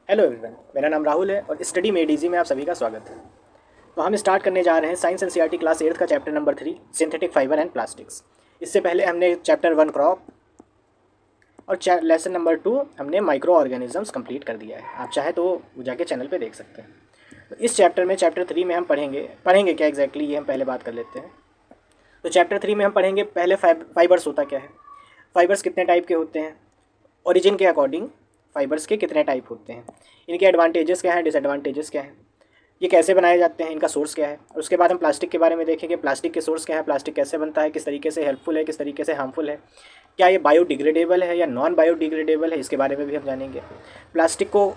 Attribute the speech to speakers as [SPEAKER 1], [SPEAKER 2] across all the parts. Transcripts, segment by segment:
[SPEAKER 1] Hello everyone, मेरा नाम राहुल है और स्टडी मेड इजी में आप सभी का स्वागत है। तो हम स्टार्ट करने जा रहे हैं साइंस एनसीईआरटी क्लास 8 का chapter number 3 synthetic fibre and plastics. इससे पहले हमने चैप्टर 1 क्रॉप और लेसन नंबर 2 हमने माइक्रो ऑर्गेनिजम्स कंप्लीट कर दिया है। आप चाहे तो वो जाके चैनल पे देख सकते हैं। तो इस चैप्टर में चैप्टर 3 में हम पढ़ेंगे क्या एग्जैक्टली, ये हम पहले बात कर लेते हैं। तो चैप्टर 3 में हम पढ़ेंगे पहले फाइबर्स होता क्या है, फाइबर्स कितने टाइप के होते हैं, ओरिजिन के अकॉर्डिंग फाइबर्स के कितने टाइप होते हैं, इनके एडवांटेजेस क्या हैं, डिसएडवांटेजेस क्या हैं, ये कैसे बनाए जाते हैं, इनका सोर्स क्या है। और उसके बाद हम प्लास्टिक के बारे में देखेंगे, प्लास्टिक के सोर्स क्या है, प्लास्टिक कैसे बनता है, किस तरीके से हेल्पफुल है, किस तरीके से हार्मफुल है, क्या ये बायोडिग्रेडेबल है या नॉन बायोडिग्रेडेबल है, इसके बारे में भी हम जानेंगे। प्लास्टिक को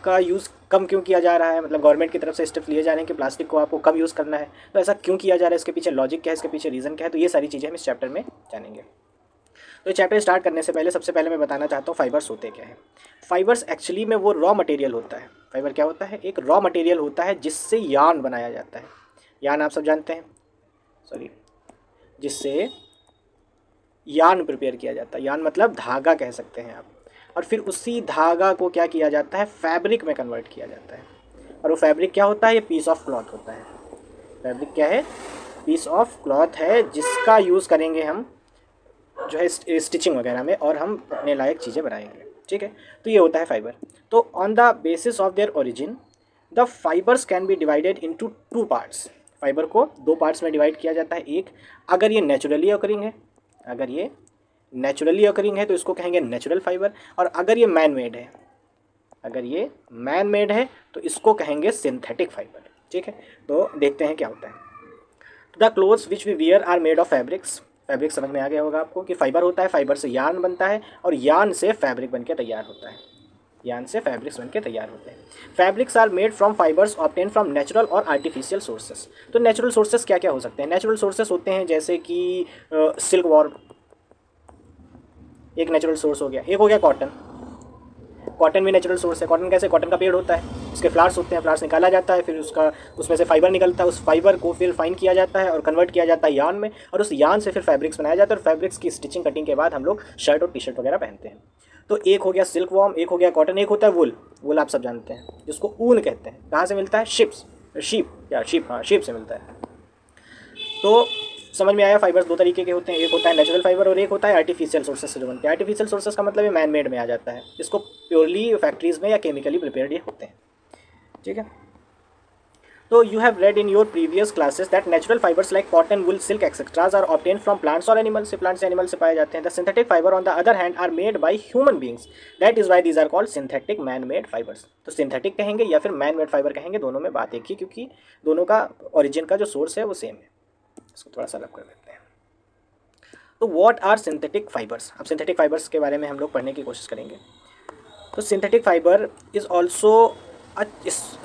[SPEAKER 1] का यूज़ कम क्यों किया जा रहा है, मतलब गवर्नमेंट की तरफ से स्टेप्स लिए जा रहे हैं कि प्लास्टिक को आपको कम यूज़ करना है, तो ऐसा क्यों किया जा रहा है, इसके पीछे लॉजिक क्या है, इसके पीछे रीज़न क्या है, तो ये सारी चीज़ें हम इस चैप्टर में जानेंगे। तो चैप्टर स्टार्ट करने से पहले सबसे पहले मैं बताना चाहता हूँ फाइबर्स होते क्या है। फाइबर्स एक्चुअली में वो रॉ मटेरियल होता है। फाइबर क्या होता है, एक रॉ मटेरियल होता है जिससे यार्न बनाया जाता है। यार्न आप सब जानते हैं, सॉरी, जिससे यार्न प्रिपेयर किया जाता है। यार्न मतलब धागा कह सकते हैं आप। और फिर उसी धागा को क्या किया जाता है, फैब्रिक में कन्वर्ट किया जाता है। और वो फैब्रिक क्या होता है, ये पीस ऑफ क्लॉथ होता है। फैब्रिक क्या है, पीस ऑफ क्लॉथ है जिसका यूज़ करेंगे हम जो है स्टिचिंग वगैरह में, और हम अपने लायक चीज़ें बनाएंगे। ठीक है, तो ये होता है फाइबर। तो on the basis of their origin the fibres can be divided into two parts. Fibre को दो पार्ट्स में डिवाइड किया जाता है। एक, अगर ये नेचुरली अकरिंग है, अगर ये नेचुरली अकरिंग है तो इसको कहेंगे नेचुरल फाइबर। और अगर ये मैन मेड है, अगर ये मैन मेड है तो इसको कहेंगे सिंथेटिक फाइबर। ठीक है, तो देखते हैं क्या होता है। The clothes which we wear are made of fabrics. Fabric समझ में आ गया होगा आपको कि फाइबर होता है, फाइबर से यार्न बनता है और यार्न से फैब्रिक बनके तैयार होता है। यार्न से फैब्रिक्स बनके तैयार होते हैं। Fabrics are made from fibres obtained from natural और आर्टिफिशियल सोर्सेस। तो नेचुरल सोर्सेस क्या क्या हो सकते हैं, नेचुरल सोर्सेस होते हैं जैसे कि सिल्क वॉर्म, एक नेचुरल सोर्स हो गया। एक हो गया कॉटन, कॉटन भी नेचुरल सोर्स है। कॉटन कैसे, कॉटन का पेड़ होता है, उसके फ्लावर्स होते हैं, फ्लावर्स निकाला जाता है, फिर उसका उसमें से फाइबर निकलता है, उस फाइबर को फिर फाइन किया जाता है और कन्वर्ट किया जाता है यार्न में, और उस यार्न से फिर फैब्रिक्स बनाया जाता है। और फैब्रिक्स की स्टिचिंग कटिंग के बाद हम लोग शर्ट और टी शर्ट वगैरह पहनते हैं। तो एक हो गया सिल्क वॉर्म, एक हो गया कॉटन, एक होता है वुल। वुल आप सब जानते हैं जिसको ऊन कहते हैं। कहाँ से मिलता है, शिप्स, शीप या शीप, हाँ शीप से मिलता है। तो समझ में आया, फाइबर्स दो तरीके के होते हैं, एक होता है नेचुरल फाइबर और एक होता है आर्टिफिशियल सोर्सेस से जो बनते हैं। आर्टिफिशियल सोर्सेस का मतलब ये मैन मेड में आ जाता है, इसको प्योरली फैक्ट्रीज में या केमिकली प्रिपेयर्ड ये होते हैं। ठीक है, तो you have read in your previous classes that natural fibres like cotton, wool, silk etceteras are obtain from plants और एनिमल्स से, प्लांट्स एनिमल से पाए जाते हैं। The synthetic fibre on the other hand are made by human beings, that is why these are called synthetic man made fibres. तो synthetic कहेंगे या फिर मैन मेड फाइबर कहेंगे, दोनों में बात एक ही, क्योंकि दोनों का ओरिजिन का जो सोर्स है वो सेम है। इसको थोड़ा सा अलग कर देते हैं। तो व्हाट आर सिंथेटिक फाइबर्स, अब सिंथेटिक फाइबर्स के बारे में हम लोग पढ़ने की कोशिश करेंगे। तो synthetic fibre is also a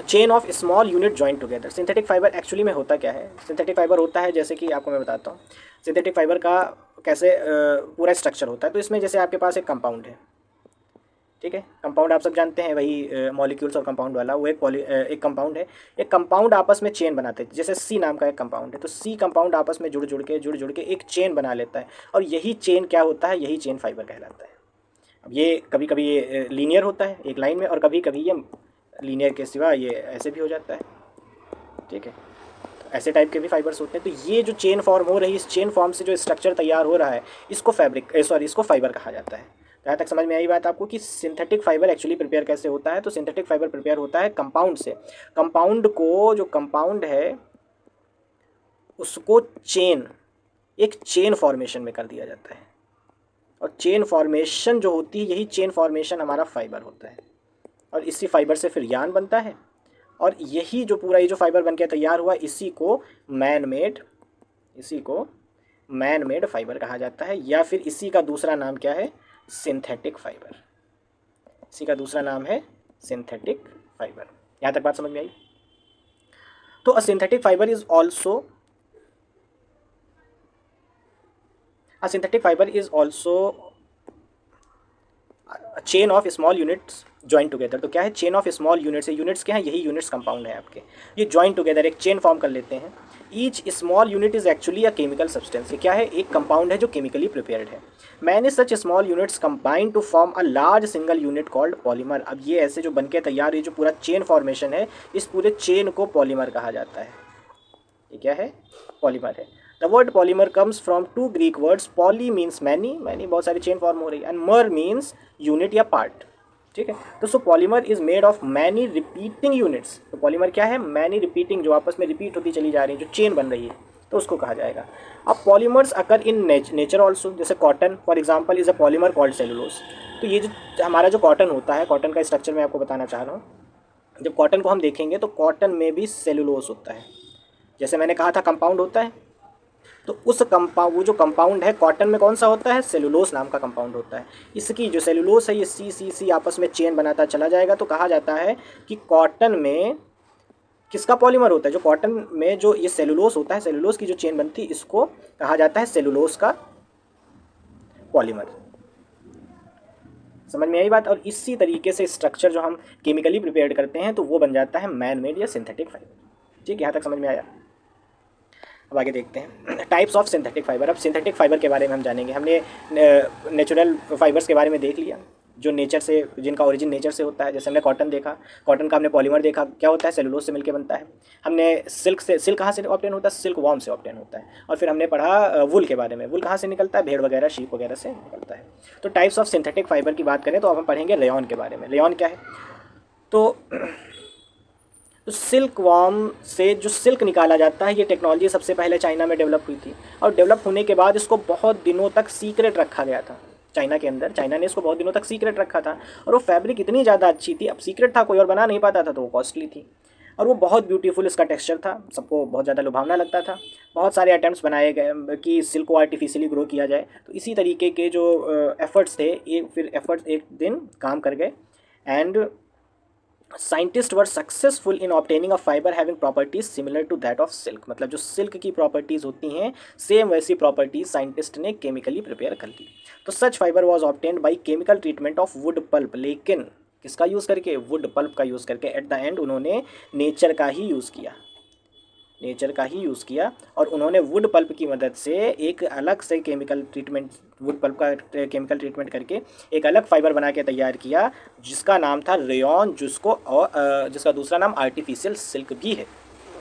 [SPEAKER 1] chain of small unit joint together. Synthetic fibre actually में होता क्या है, सिंथेटिक फाइबर होता है जैसे कि आपको मैं बताता हूँ सिंथेटिक फाइबर का कैसे पूरा स्ट्रक्चर होता है। तो इसमें जैसे आपके पास एक कंपाउंड है, ठीक है, कंपाउंड आप सब जानते हैं, वही मॉलिक्यूल्स और कंपाउंड वाला, वो एक कंपाउंड है। एक कंपाउंड आपस में चेन बनाते हैं, जैसे सी नाम का एक कंपाउंड है, तो सी कंपाउंड आपस में जुड़ जुड़ के एक चेन बना लेता है, और यही चेन क्या होता है, यही चेन फाइबर कहलाता है। अब ये कभी कभी ये लीनियर होता है एक लाइन में, और कभी कभी ये लीनियर के सिवा ये ऐसे भी हो जाता है। ठीक है, तो ऐसे टाइप के भी फाइबर्स होते हैं। तो ये जो चेन फॉर्म हो रही है, इस चेन फॉर्म से जो स्ट्रक्चर तैयार हो रहा है, इसको इसको फाइबर कहा जाता है। जहाँ तक समझ में आई बात आपको कि सिंथेटिक फाइबर एक्चुअली प्रिपेयर कैसे होता है, तो सिंथेटिक फाइबर प्रिपेयर होता है कंपाउंड से। कंपाउंड को, जो कंपाउंड है उसको चेन, एक चेन फॉर्मेशन में कर दिया जाता है, और चेन फॉर्मेशन जो होती है, यही चेन फॉर्मेशन हमारा फाइबर होता है। और इसी फाइबर से फिर यार्न बनता है, और यही जो पूरा ये जो फाइबर बन के तैयार हुआ, इसी को मैन मेड फाइबर कहा जाता है, या फिर इसी का दूसरा नाम क्या है, सिंथेटिक फाइबर। इसी का दूसरा नाम है सिंथेटिक फाइबर। यहाँ तक बात समझ में आई। तो a synthetic fibre is also a synthetic fibre is also chain of small units join together. तो क्या है, चेन ऑफ स्मॉल यूनिट्स है, यूनिट्स क्या है, यही यूनिट्स कंपाउंड है आपके, ये ज्वाइन टुगेदर एक चेन फॉर्म कर लेते हैं। Each small unit is actually a chemical substance, ये क्या है, एक कंपाउंड है जो केमिकली प्रिपेयर्ड है। Many such small units combine to form a large single unit called polymer. अब ये ऐसे जो बनके तैयार, ये जो पूरा चेन फॉर्मेशन है, इस पूरे चेन को पॉलीमर कहा जाता है। ये क्या है, पॉलीमर है। The word polymer comes from two Greek words, poly means many, many बहुत सारी चेन फॉर्म हो रही है, एंड मर मीन्स यूनिट या पार्ट। ठीक है, तो so polymer is made of many repeating units. तो पॉलीमर क्या है, मैनी रिपीटिंग, जो आपस में रिपीट होती चली जा रही है, जो चेन बन रही है, तो उसको कहा जाएगा। अब polymers occur in nature also, जैसे cotton for example is a polymer called cellulose. तो ये जो हमारा जो कॉटन होता है, कॉटन का स्ट्रक्चर मैं आपको बताना चाह रहा हूँ। जब कॉटन को हम देखेंगे तो कॉटन में भी सेलुलोज होता है, जैसे मैंने कहा था कंपाउंड होता है, तो उस कंपाउंड, वो जो कंपाउंड है कॉटन में कौन सा होता है, सेलुलोस नाम का कंपाउंड होता है। इसकी जो सेलुलोस है, ये सी आपस में चेन बनाता चला जाएगा। तो कहा जाता है कि कॉटन में किसका पॉलीमर होता है, जो कॉटन में जो ये सेलुलोस होता है, सेलुलोस की जो चेन बनती है, इसको कहा जाता है सेलुलोस का पॉलीमर। समझ में आई बात। और इसी तरीके से स्ट्रक्चर जो हम केमिकली प्रिपेयर करते हैं, तो वो बन जाता है मैन मेड या सिंथेटिक फाइबर। ठीक है, यहाँ तक समझ में आया। अब आगे देखते हैं टाइप्स ऑफ सिंथेटिक फाइबर। अब सिंथेटिक फाइबर के बारे में हम जानेंगे। हमने नेचुरल फाइबर्स के बारे में देख लिया, जो नेचर से, जिनका ओरिजिन नेचर से होता है। जैसे हमने कॉटन देखा, कॉटन का हमने पॉलीमर देखा, क्या होता है, सेलुलोज से मिलकर बनता है। हमने सिल्क कहाँ से ऑब्टेन होता है, सिल्क वॉर्म से ऑब्टेन होता है। और फिर हमने पढ़ा वुल के बारे में, वुल कहाँ से निकलता है, भेड़ वगैरह, शीप वगैरह से निकलता है। तो टाइप्स ऑफ सिंथेटिक फाइबर की बात करें तो अब हम पढ़ेंगे रेयॉन के बारे में। रेयॉन क्या है, तो सिल्क वॉर्म से जो सिल्क निकाला जाता है, ये टेक्नोलॉजी सबसे पहले चाइना में डेवलप हुई थी। और डेवलप होने के बाद इसको बहुत दिनों तक सीक्रेट रखा गया था चाइना के अंदर। चाइना ने इसको बहुत दिनों तक सीक्रेट रखा था। और वो फैब्रिक इतनी ज़्यादा अच्छी थी, अब सीक्रेट था, कोई और बना नहीं पाता था, तो वो कॉस्टली थी। और वो बहुत ब्यूटीफुल इसका टेक्सचर था, सबको बहुत ज़्यादा लुभावना लगता था। बहुत सारे अटैम्प्ट्स बनाए गए कि सिल्क को आर्टिफिशियली ग्रो किया जाए। तो इसी तरीके के जो एफर्ट्स थे, फिर एफर्ट्स एक दिन काम कर गए, and scientist were successful in obtaining a fibre having properties similar to that of silk. मतलब जो सिल्क की प्रॉपर्टीज़ होती हैं, सेम वैसी प्रॉपर्टीज साइंटिस्ट ने केमिकली प्रिपेयर कर ली। तो such fibre was obtained by chemical treatment of wood pulp. लेकिन किसका यूज़ करके, वुड पल्प का यूज़ करके। एट द एंड उन्होंने नेचर का ही यूज़ किया, नेचर का ही यूज़ किया। और उन्होंने वुड पल्प की मदद से एक अलग से केमिकल ट्रीटमेंट, वुड पल्प का केमिकल ट्रीटमेंट करके एक अलग फाइबर बना के तैयार किया, जिसका नाम था रेयॉन, जिसका दूसरा नाम आर्टिफिशियल सिल्क भी है।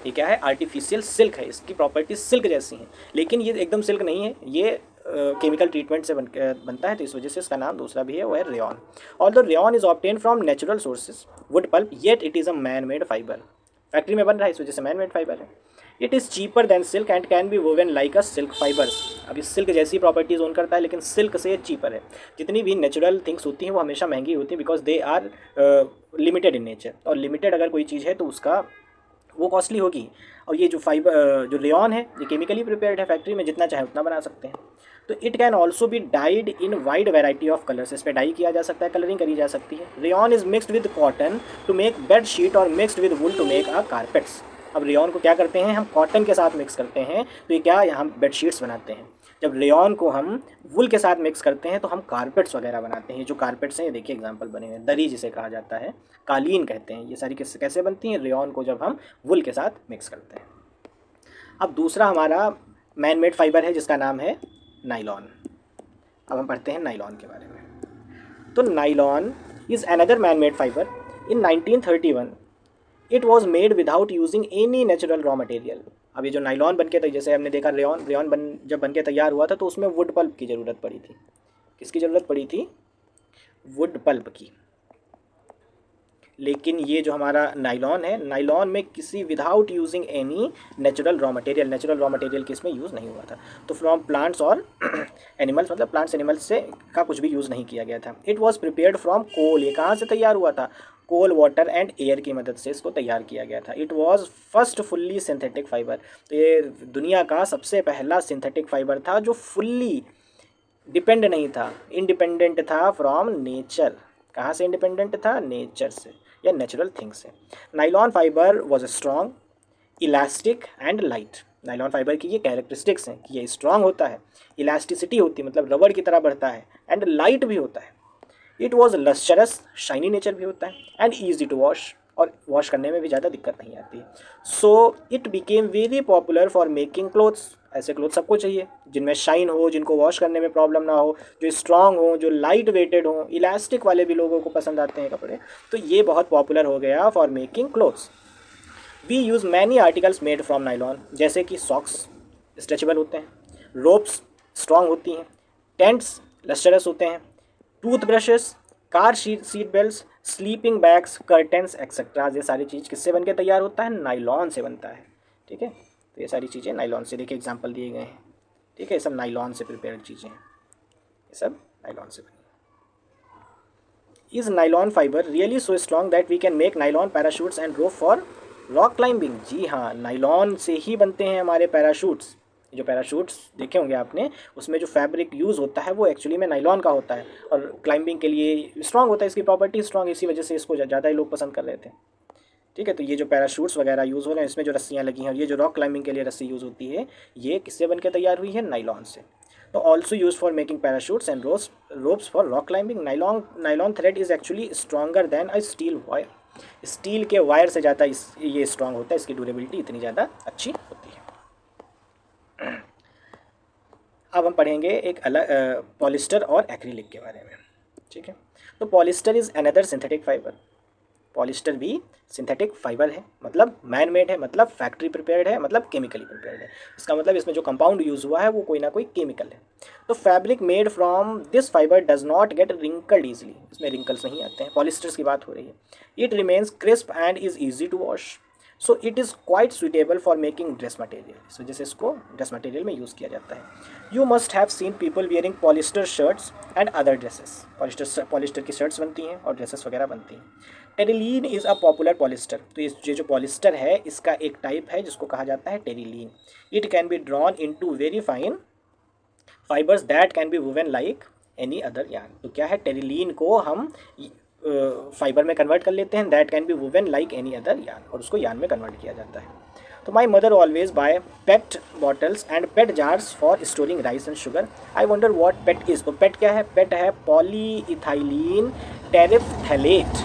[SPEAKER 1] ये क्या है, आर्टिफिशियल सिल्क है, इसकी प्रॉपर्टीज सिल्क जैसी हैं, लेकिन ये एकदम सिल्क नहीं है, ये केमिकल ट्रीटमेंट से बनता है, तो इस वजह से इसका नाम दूसरा भी है, वो है rayon. Although rayon is obtain from natural sources wood pulp, yet it is a man made fibre. Factory में बन रहा है, इस वजह से मैन मेड फाइबर है। It is cheaper than silk and can be woven like a silk fibres. अब इस सिल्क जैसी प्रॉपर्टीज़ ओन करता है, लेकिन सिल्क से चीपर है। जितनी भी नेचुरल थिंग्स होती हैं वो हमेशा महंगी होती हैं, because they are limited in nature. और लिमिटेड अगर कोई चीज़ है तो उसका वो कॉस्टली होगी। और ये जो फाइबर, जो रेयॉन है, ये केमिकली प्रिपेयर्ड है, फैक्ट्री में जितना चाहे उतना बना सकते हैं। तो it can also be died in wide variety of colours. इस पर डाई किया जा सकता है, कलरिंग करी जा सकती है। Rayon is mixed with cotton to make bed sheet और mixed with wool to make a carpets. अब रेयॉन को क्या करते हैं, हम कॉटन के साथ मिक्स करते हैं, तो ये क्या, हम बेडशीट्स बनाते हैं। जब रेयॉन को हम वुल के साथ मिक्स करते हैं तो हम कारपेट्स वगैरह बनाते हैं। जो कारपेट्स हैं, ये देखिए एग्जांपल बने हुए हैं, दरी जिसे कहा जाता है, कालीन कहते हैं। ये सारी कैसे बनती हैं, रेयॉन को जब हम वुल के साथ मिक्स करते हैं। अब दूसरा हमारा मैन मेड फाइबर है, जिसका नाम है नाइलॉन। अब हम पढ़ते हैं नाइलॉन के बारे में। तो nylon is another man made fibre. In 1931 it was made without using any natural raw material. अब ये जो नाइलॉन बन के, जैसे हमने देखा रेयॉन जब बन के तैयार हुआ था, तो उसमें वुड पल्प की ज़रूरत पड़ी थी। किसकी ज़रूरत पड़ी थी, वुड पल्प की। लेकिन ये जो हमारा नाइलॉन है, नाइलॉन में किसी without using any natural raw material की इसमें यूज़ नहीं हुआ था। तो फ्रॉम प्लांट्स और एनिमल्स, मतलब प्लांट्स एनिमल्स से का कुछ भी यूज़ नहीं किया गया था। It was prepared from coal. ये कहाँ से तैयार हुआ था, कोल, वाटर एंड एयर की मदद से इसको तैयार किया गया था। It was first fully synthetic fibre. तो ये दुनिया का सबसे पहला सिंथेटिक फाइबर था जो फुल्ली डिपेंड नहीं था, इंडिपेंडेंट था फ्रॉम नेचर। कहाँ से इंडिपेंडेंट था, नेचर से या नेचुरल थिंग से। Nylon fibre was strong, elastic and light. Nylon fibre की ये कैरेक्टरिस्टिक्स हैं कि ये स्ट्रॉन्ग होता है, इलास्टिसिटी होती है, मतलब रबड़ की तरह बढ़ता है, एंड लाइट भी होता है। It was lustrous, shiny nature भी होता है, एंड ईजी टू वॉश, और वॉश करने में भी ज़्यादा दिक्कत नहीं आती। So it became very popular for making clothes. ऐसे क्लोथ सबको चाहिए जिनमें शाइन हो, जिनको वॉश करने में प्रॉब्लम ना हो, जो स्ट्रांग हो, जो लाइट वेटेड हो, इलास्टिक वाले भी लोगों को पसंद आते हैं कपड़े। तो ये बहुत पॉपुलर हो गया for making clothes. We use many articles made from nylon, जैसे कि सॉक्स स्ट्रेचेबल होते हैं, रोप्स स्ट्रांग होती हैं, टेंट्स लस्टरस होते हैं, tooth brushes, car seat belt, sleeping bags, curtains etcetera. ये सारी चीज़ किससे बन के तैयार होता है? नाइलॉन से बनता है। ठीक है, तो ये सारी चीज़ें नाइलॉन से, देखिए एग्जांपल दिए गए हैं। ठीक है, ये सब नाइलॉन से प्रिपेयर्ड चीज़ें हैं, ये सब नाइलॉन से बनी। Is nylon fibre really so strong that we can make nylon parachutes and rope for rock climbing? जी हाँ, नाइलॉन से ही बनते हैं हमारे पैराशूट्स। जो पैराशूट्स देखे होंगे आपने, उसमें जो फैब्रिक यूज़ होता है वो एक्चुअली में नाइलॉन का होता है, और क्लाइंबिंग के लिए स्ट्रांग होता है, इसकी प्रॉपर्टी स्ट्रांग, इसी वजह से इसको ज़्यादा ही लोग पसंद कर रहे थे। ठीक है, तो ये जो पैराशूट्स वगैरह यूज़ हो रहे हैं, इसमें जो रस्सियाँ लगी हैं, और ये जो रॉक क्लाइंबिंग के लिए रस्सी यूज़ होती है, ये किससे बन के तैयार हुई है? नाइलॉन से। तो also use for making parachutes and ropes for rock climbing. Nylon thread is actually stronger than a steel wire. Steel के वायर से ज़्यादा ये स्ट्रॉन्ग होता है, इसकी ड्यूरेबिलिटी इतनी ज़्यादा अच्छी होती है। अब हम पढ़ेंगे एक अलग पॉलिस्टर और एक्रिलिक के बारे में। ठीक है, तो polyester is another synthetic fibre. Polyester भी सिंथेटिक फाइबर है, मतलब मैन मेड है, मतलब फैक्ट्री प्रिपेयर्ड है, मतलब केमिकली प्रिपेयर्ड है। इसका मतलब इसमें जो कंपाउंड यूज़ हुआ है वो कोई ना कोई केमिकल है। तो fabric made from this fibre does not get wrinkled easily, इसमें रिंकल्स नहीं आते हैं। पॉलिस्टर्स की बात हो रही है। It remains crisp and is easy to wash, so it is quite suitable for making dress material. इस वजह से इसको ड्रेस मटेरियल में यूज़ किया जाता है। You must have seen people wearing polyester shirts and other dresses. Polyester की shirts बनती हैं और ड्रेसेस वगैरह बनती हैं। Terylene is a popular polyester. तो ये जो पॉलिस्टर है, इसका एक टाइप है जिसको कहा जाता है terylene. It can be drawn into very fine fibres that can be woven like any other yarn. तो क्या है, टेरिलीन को हम फाइबर में कन्वर्ट कर लेते हैं, that can be woven like any other yarn, और उसको यार्न में कन्वर्ट किया जाता है। तो my mother always buy PET bottles and PET jars for storing rice and sugar. I wonder what PET is. तो पेट क्या है? पेट है पॉलीइथाइलीन टेरिफ्थैलेट।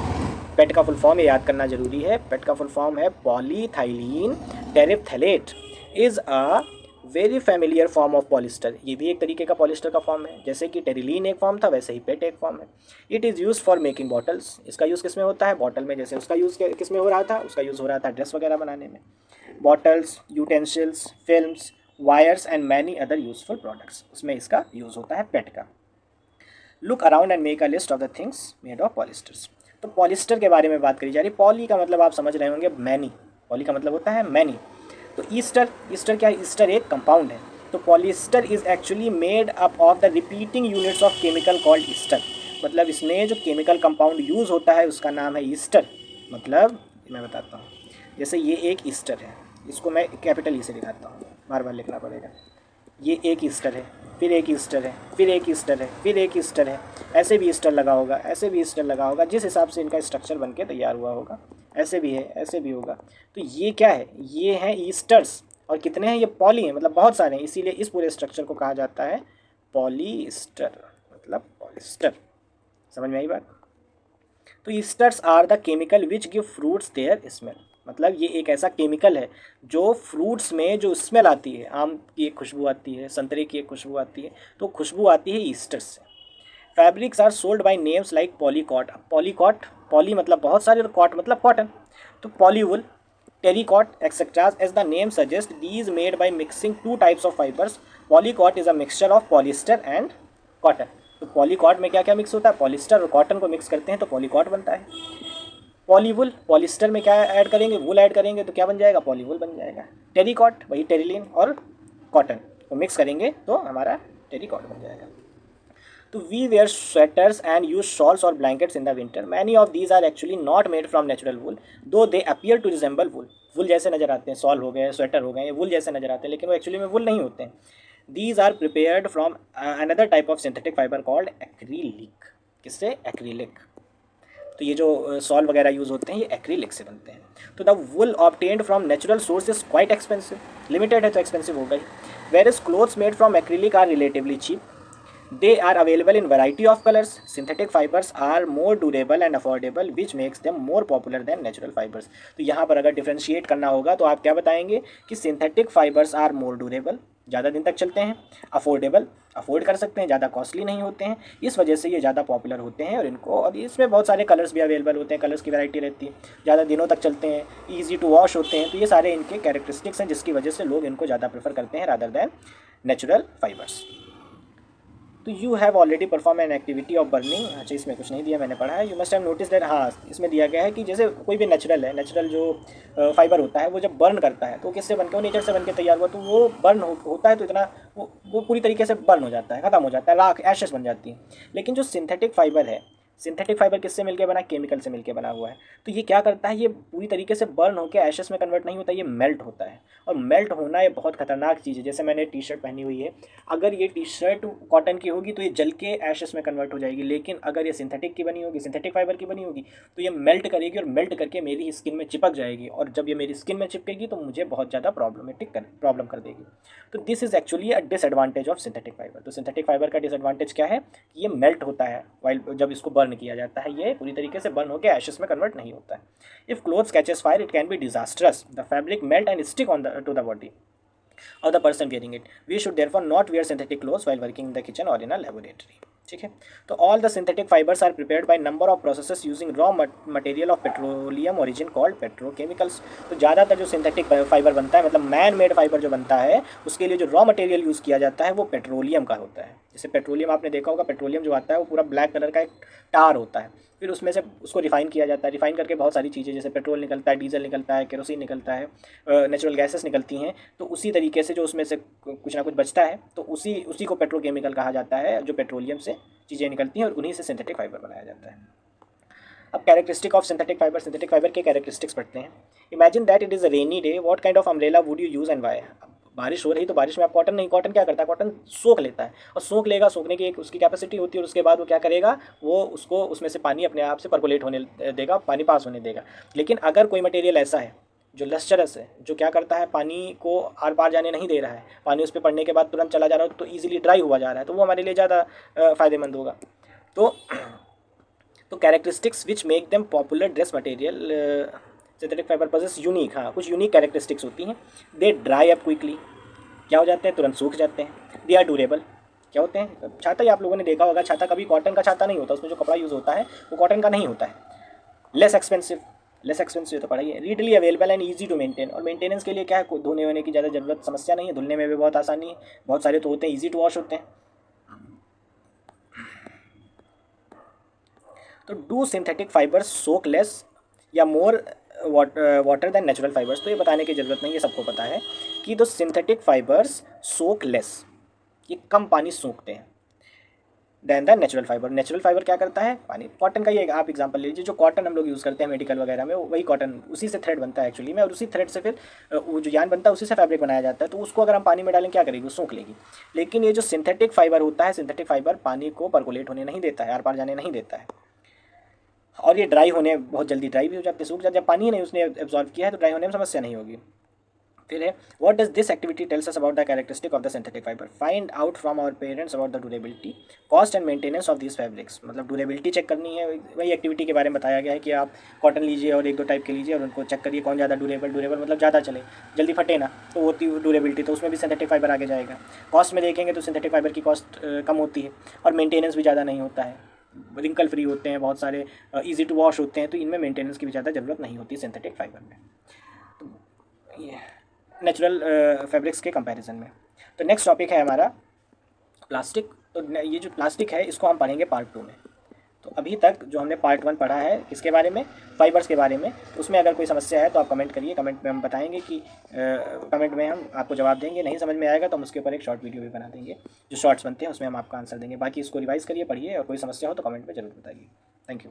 [SPEAKER 1] पेट का फुल फॉर्म ये याद करना जरूरी है। पेट का फुल फॉर्म है polyethylene terephthalate. Is a very familiar form of polyester. ये भी एक तरीके का पॉलिस्टर का फॉर्म है। जैसे कि टेरिलीन एक फॉर्म था, वैसे ही पेट एक फॉर्म है। It is use for making bottles. इसका यूज़ किस में होता है? बॉटल में। जैसे उसका यूज़ किस में हो रहा था? उसका यूज़ हो रहा था ड्रेस वगैरह बनाने में। Bottles, utensils, films, wires and many other useful products, उसमें इसका यूज़ होता है पेट का। Look around and make a list of the things made of polyesters. तो पॉलिस्टर के बारे में बात करी जा रही है। पॉली का मतलब आप समझ रहे होंगे, मैनी। पॉली का मतलब होता है मैनी। तो ईस्टर क्या है? ईस्टर एक कंपाउंड है। तो polyester is actually made up of the repeating units of chemical called Easter. मतलब इसमें जो केमिकल कंपाउंड यूज़ होता है उसका नाम है ईस्टर। मतलब मैं बताता हूँ, जैसे ये एक ईस्टर है, इसको मैं कैपिटल ई से दिखाता हूँ, बार बार लिखना पड़ेगा। ये एक ईस्टर है, फिर एक ईस्टर है, फिर एक ईस्टर है, फिर एक ईस्टर है। ऐसे भी ईस्टर लगा होगा, ऐसे भी ईस्टर लगा होगा, जिस हिसाब से इनका स्ट्रक्चर बन के तैयार हुआ होगा। ऐसे भी है, ऐसे भी होगा। तो ये क्या है? ये हैं ईस्टर्स। और कितने हैं? ये पॉली हैं, मतलब बहुत सारे हैं। इसीलिए इस पूरे स्ट्रक्चर को कहा जाता है पॉलीस्टर, मतलब पॉलिस्टर। समझ में आई बात? तो esters are the chemical which give fruits their smell. मतलब ये एक ऐसा केमिकल है जो फ्रूट्स में जो स्मेल आती है, आम की एक खुशबू आती है, संतरे की एक खुशबू आती है, तो खुशबू आती है ईस्टर्स से। Fabrics are sold by names like polycot. Polycot, poly मतलब बहुत सारे, और कॉट मतलब कॉटन। तो polywool, terrycot etcetera. As the name suggest, these made by mixing two types of fibres. Polycot is a mixture of polyester and cotton. तो polycot में क्या क्या मिक्स होता है? पॉलिस्टर और कॉटन को मिक्स करते हैं तो पॉलीकॉट बनता है। पॉलीवुल, पॉलिस्टर में क्या ऐड करेंगे? वुल ऐड करेंगे तो क्या बन जाएगा? पॉलीवुल बन जाएगा। टेरिकॉट, वही टेरिलीन और कॉटन को मिक्स करेंगे तो हमारा टेरिकॉट बन जाएगा। तो we wear sweaters and use shawls और blankets in the winter. Many of these are actually not made from natural wool, though they appear to resemble wool. Wool जैसे नजर आते हैं, शॉल हो गए, स्वेटर हो गए, ये वुल जैसे नजर आते हैं, लेकिन वो एक्चुअली में वुल नहीं होते हैं। These are prepared from another type of synthetic fibre called acrylic. किससे? एक्रीलिक। तो ये जो सॉल वगैरह यूज़ होते हैं ये एक्रीलिक से बनते हैं। तो the wool obtained from natural source is quite expensive. Limited है तो एक्सपेंसिव होगा ही। Where is clothes made from acrylic are relatively cheap. They are available in variety of colours, synthetic fibres are more durable and affordable which makes them more popular than natural fibres. तो यहाँ पर अगर differentiate करना होगा तो आप क्या बताएंगे कि synthetic fibres are more durable, ज़्यादा दिन तक चलते हैं, अफोर्डेबल, अफोर्ड कर सकते हैं, ज़्यादा कॉस्टली नहीं होते हैं, इस वजह से ये ज़्यादा पॉपुलर होते हैं। और इनको, और इसमें बहुत सारे कलर्स भी अवेलेबल होते हैं, कलर्स की वैरायटी रहती है, ज़्यादा दिनों तक चलते हैं, ईजी टू वॉश होते हैं। तो ये सारे इनके कैरेक्टरिस्टिक्स हैं जिसकी वजह से लोग इनको ज़्यादा प्रेफर करते हैं रादर दैन नेचुरल फाइबर्स। तो you have already perform an activity of burning, अच्छा इसमें कुछ नहीं दिया, मैंने पढ़ा है। You must have notice that, हाँ इसमें दिया गया है कि जैसे कोई भी नेचुरल है, नेचुरल जो फाइबर होता है वो जब बर्न करता है तो किससे बन के, वो नेचर से बन के तैयार हुआ, तो वो बर्न होता है तो इतना वो पूरी तरीके से बर्न हो जाता है, ख़त्म हो जाता है, राख एशेस बन जाती है। लेकिन जो सिंथेटिक फाइबर है, सिंथेटिक फाइबर किससे मिलकर बना, केमिकल से मिलकर बना हुआ है। तो ये क्या करता है, ये पूरी तरीके से बर्न होकर एशेस में कन्वर्ट नहीं होता, ये मेल्ट होता है। और मेल्ट होना ये बहुत खतरनाक चीज़ है। जैसे मैंने टी शर्ट पहनी हुई है, अगर ये टी शर्ट कॉटन की होगी तो ये जल के एशेस में कन्वर्ट हो जाएगी, लेकिन अगर ये सिंथेटिक की बनी होगी, सिंथेटिक फाइबर की बनी होगी, तो ये मेल्ट करेगी और मेल्ट करके मेरी स्किन में चिपक जाएगी। और जब ये मेरी स्किन में चिपकेगी तो मुझे बहुत ज़्यादा प्रॉब्लम कर देगी। तो this is actually a disadvantage of synthetic fibre. तो सिंथेटिक फाइबर का डिसएडवांटेज क्या है कि ये मेल्ट होता है वाइल जब इसको बर्न किया जाता है, ये पूरी तरीके से बर्न होकर एशेस में कन्वर्ट नहीं होता है। If clothes catches fire it can be disastrous, the fabric melt and stick on to the body or the person wearing it. We should therefore not wear synthetic clothes while working in the kitchen or in a laboratory. ठीक है, तो all the synthetic fibres are prepared by number of processes using raw material of petroleum origin called petrochemicals. तो ज़्यादातर जो synthetic fibre बनता है, मतलब man made fibre जो बनता है, उसके लिए जो रॉ मटेरियल यूज़ किया जाता है वो पेट्रोलियम का होता है। जैसे पेट्रोलियम आपने देखा होगा, पेट्रोलियम जो आता है वो पूरा ब्लैक कलर का एक टार होता है, फिर उसमें से उसको रिफाइन किया जाता है, रिफाइन करके बहुत सारी चीज़ें, जैसे पेट्रोल निकलता है, डीजल निकलता है, केरोसिन निकलता है, नेचुरल गैसेस निकलती हैं। तो उसी तरीके से जो उसमें से कुछ ना कुछ बचता है तो उसी को पेट्रोकेमिकल कहा जाता है, जो पेट्रोलियम से चीज़ें निकलती हैं और उन्हीं से सिंथेटिक फाइबर बनाया जाता है। अब characteristic of synthetic fibre, synthetic fibre के कैरेक्टरिस्टिक्स पढ़ते हैं। Imagine that it is a rainy day, what kind of umbrella would you use and why. बारिश हो रही तो बारिश में आप कॉटन नहीं, कॉटन क्या करता है, कॉटन सोख लेता है, और सोख लेगा, सोखने की एक उसकी कैपेसिटी होती है, और उसके बाद वो क्या करेगा, वो उसको उसमें से पानी अपने आप से पर्कुलेट होने देगा, पानी पास होने देगा। लेकिन अगर कोई मटेरियल ऐसा है जो लस्चरस है, जो क्या करता है, पानी को आर पार जाने नहीं दे रहा है, पानी उस पर पड़ने के बाद तुरंत चला जा रहा है, तो ईजिली ड्राई हुआ जा रहा है, तो वो हमारे लिए ज़्यादा फ़ायदेमंद होगा। तो characteristics which make them popular dress material synthetic fibre possess unique, हाँ कुछ यूनिक कैरेक्टरिस्टिक्स होती हैं। दे ड्राई अप क्विकली, क्या हो जाते हैं, तुरंत सूख जाते हैं। दे आर ड्यूरेबल, क्या होते हैं, छाता ही आप लोगों ने देखा होगा, छाता कभी कॉटन का छाता नहीं होता, उसमें जो कपड़ा यूज़ होता है वो कॉटन का नहीं होता है। लेस एक्सपेंसिव तो पढ़ाइए। Readily available and easy to maintain, और मेंटेनेंस के लिए क्या है, धोने होने की ज़्यादा जरूरत, समस्या नहीं है, धुलने में भी बहुत आसानी है, बहुत सारे तो होते हैं ईजी टू वॉश होते हैं। तो do synthetic fibres soak less या more water than natural fibres. तो ये बताने की ज़रूरत नहीं है, सबको पता है कि तो सिंथेटिक फाइबर्स सोक लेस, ये कम पानी सोखते हैं than the natural fibre. Natural fibre क्या करता है, पानी। कॉटन का ये आप एग्जांपल लीजिए, जो कॉटन हम लोग यूज़ करते हैं मेडिकल वगैरह में, वही कॉटन, उसी से थ्रेड बनता है एक्चुअली में, और उसी थ्रेड से फिर वो जो यान बनता है उसी से फैब्रिक बनाया जाता है। तो उसको अगर हम पानी में डालें क्या करेगी, वो सोख लेगी। लेकिन ये जो सिंथेटिक फाइबर होता है, सिंथेटिक फाइबर पानी को पर्कुलेट होने नहीं देता है, आर पार जाने नहीं देता है, और ये ड्राई होने बहुत जल्दी ड्राई भी हो जाते हैं, सूख जाते हैं। जब पानी नहीं उसने एब्जॉर्व किया है तो ड्राई होने में समस्या नहीं होगी। फिर है what does this activity tells us about the characteristic of the synthetic fibre. Find out from our parents about the durability, cost and maintenance of this fabrics. मतलब ड्यूरेबिलिटी चेक करनी है, वही एक्टिविटी के बारे में बताया गया है कि आप कॉटन लीजिए और एक दो टाइप के लीजिए और उनको चेक करिए कौन ज़्यादा ड्यूरेबल मतलब ज़्यादा चले, जल्दी फटे ना, तो वो होती ड्यूरेबिलिटी, तो उसमें भी सिंथेटिक फाइबर आगे जाएगा। कॉस्ट में देखेंगे तो सिंथेटिक फाइबर की कॉस्ट कम होती है, और मेंटेनेंस भी ज़्यादा नहीं होता है, रिंकल फ्री होते हैं, बहुत सारे ईजी टू वॉश होते हैं, तो इनमें मेंटेनेंस की भी ज़्यादा ज़रूरत नहीं होती सिंथेटिक फाइबर में, तो ये नेचुरल फैब्रिक्स के कंपैरिजन में। तो नेक्स्ट टॉपिक है हमारा प्लास्टिक। तो ये जो प्लास्टिक है इसको हम पढ़ेंगे पार्ट 2 में। तो अभी तक जो हमने पार्ट 1 पढ़ा है किसके बारे में, फाइबर्स के बारे में, तो उसमें अगर कोई समस्या है तो आप कमेंट करिए, कमेंट में हम बताएंगे कि कमेंट में हम आपको जवाब देंगे। नहीं समझ में आएगा तो हम उसके ऊपर एक शॉर्ट वीडियो भी बना देंगे, जो शॉर्ट्स बनते हैं उसमें हम आपका आंसर देंगे। बाकी इसको रिवाइज़ करिए, पढ़िए, और कोई समस्या हो तो कमेंट में ज़रूर बताइए। Thank you.